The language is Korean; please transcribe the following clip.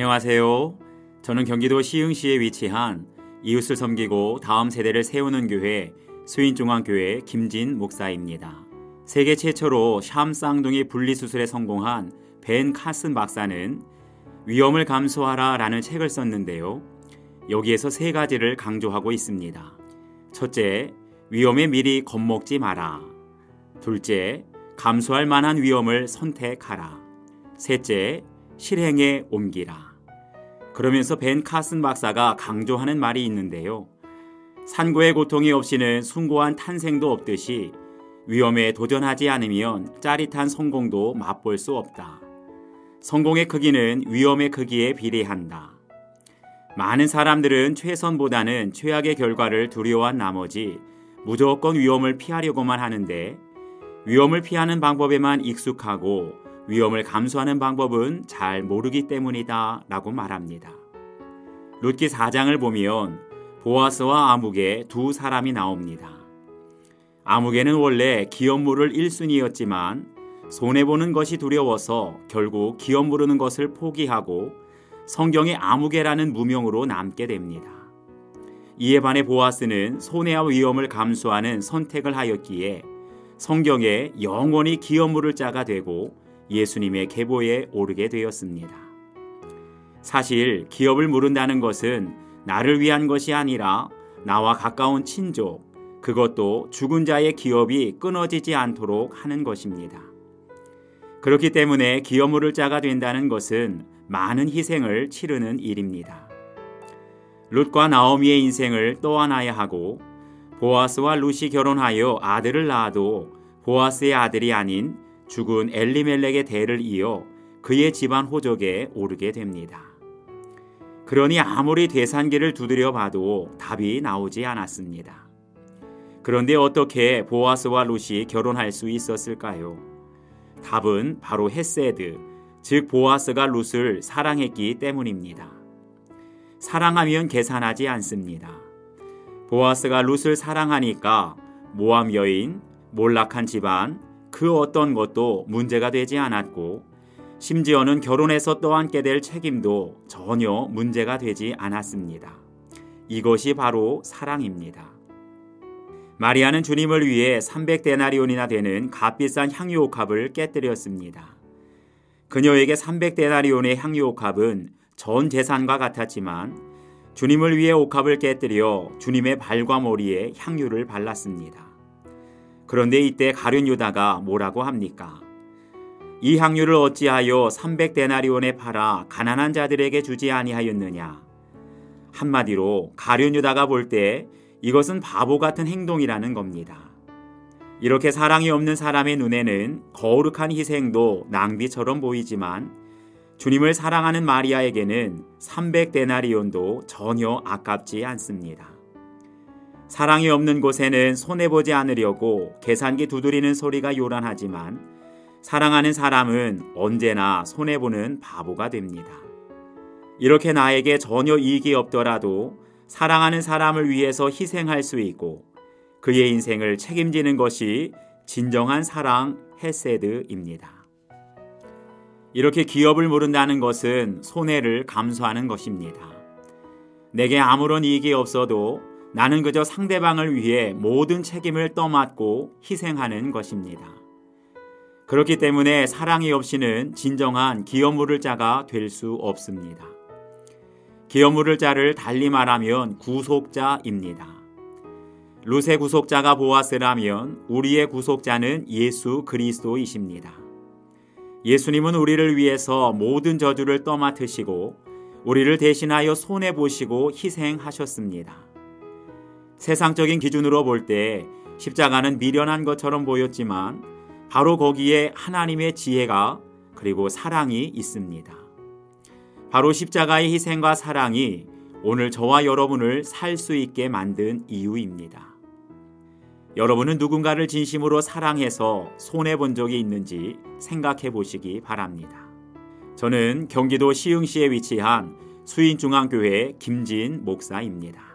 안녕하세요. 저는 경기도 시흥시에 위치한 이웃을 섬기고 다음 세대를 세우는 교회 수인중앙교회 김진 목사입니다. 세계 최초로 샴 쌍둥이 분리수술에 성공한 벤 카슨 박사는 위험을 감수하라 라는 책을 썼는데요. 여기에서 세 가지를 강조하고 있습니다. 첫째, 위험에 미리 겁먹지 마라. 둘째, 감수할 만한 위험을 선택하라. 셋째, 실행에 옮기라. 그러면서 벤 카슨 박사가 강조하는 말이 있는데요. 산고의 고통이 없이는 숭고한 탄생도 없듯이 위험에 도전하지 않으면 짜릿한 성공도 맛볼 수 없다. 성공의 크기는 위험의 크기에 비례한다. 많은 사람들은 최선보다는 최악의 결과를 두려워한 나머지 무조건 위험을 피하려고만 하는데 위험을 피하는 방법에만 익숙하고 위험을 감수하는 방법은 잘 모르기 때문이다 라고 말합니다. 룻기 4장을 보면 보아스와 아무개 두 사람이 나옵니다. 아무개는 원래 기업 물을 1순위였지만 손해보는 것이 두려워서 결국 기업 무르는 것을 포기하고 성경의 아무개라는 무명으로 남게 됩니다. 이에 반해 보아스는 손해와 위험을 감수하는 선택을 하였기에 성경에 영원히 기업 물을 자가 되고 예수님의 계보에 오르게 되었습니다. 사실 기업을 물은다는 것은 나를 위한 것이 아니라 나와 가까운 친족, 그것도 죽은 자의 기업이 끊어지지 않도록 하는 것입니다. 그렇기 때문에 기업 물을 자가 된다는 것은 많은 희생을 치르는 일입니다. 룻과 나오미의 인생을 떠안아야 하고 보아스와 룻이 결혼하여 아들을 낳아도 보아스의 아들이 아닌 죽은 엘리멜렉의 대를 이어 그의 집안 호적에 오르게 됩니다. 그러니 아무리 계산기를 두드려 봐도 답이 나오지 않았습니다. 그런데 어떻게 보아스와 룻이 결혼할 수 있었을까요? 답은 바로 헤세드, 즉 보아스가 룻을 사랑했기 때문입니다. 사랑하면 계산하지 않습니다. 보아스가 룻을 사랑하니까 모함 여인, 몰락한 집안, 그 어떤 것도 문제가 되지 않았고 심지어는 결혼해서 떠안게 될 책임도 전혀 문제가 되지 않았습니다. 이것이 바로 사랑입니다. 마리아는 주님을 위해 300데나리온이나 되는 값비싼 향유옥합을 깨뜨렸습니다. 그녀에게 300데나리온의 향유옥합은 전 재산과 같았지만 주님을 위해 옥합을 깨뜨려 주님의 발과 머리에 향유를 발랐습니다. 그런데 이때 가룟 유다가 뭐라고 합니까? 이 향유를 어찌하여 300데나리온에 팔아 가난한 자들에게 주지 아니하였느냐? 한마디로 가룟 유다가 볼 때 이것은 바보 같은 행동이라는 겁니다. 이렇게 사랑이 없는 사람의 눈에는 거룩한 희생도 낭비처럼 보이지만 주님을 사랑하는 마리아에게는 300데나리온도 전혀 아깝지 않습니다. 사랑이 없는 곳에는 손해보지 않으려고 계산기 두드리는 소리가 요란하지만 사랑하는 사람은 언제나 손해보는 바보가 됩니다. 이렇게 나에게 전혀 이익이 없더라도 사랑하는 사람을 위해서 희생할 수 있고 그의 인생을 책임지는 것이 진정한 사랑 헤세드입니다. 이렇게 기업을 무른다는 것은 손해를 감수하는 것입니다. 내게 아무런 이익이 없어도 나는 그저 상대방을 위해 모든 책임을 떠맡고 희생하는 것입니다. 그렇기 때문에 사랑이 없이는 진정한 기업 물을 자가 될 수 없습니다. 기업 물을 자를 달리 말하면 구속자입니다. 룻의 구속자가 보아스라면 우리의 구속자는 예수 그리스도이십니다. 예수님은 우리를 위해서 모든 저주를 떠맡으시고 우리를 대신하여 손해보시고 희생하셨습니다. 세상적인 기준으로 볼 때 십자가는 미련한 것처럼 보였지만 바로 거기에 하나님의 지혜가 그리고 사랑이 있습니다. 바로 십자가의 희생과 사랑이 오늘 저와 여러분을 살 수 있게 만든 이유입니다. 여러분은 누군가를 진심으로 사랑해서 손해본 적이 있는지 생각해 보시기 바랍니다. 저는 경기도 시흥시에 위치한 수인중앙교회 김진 목사입니다.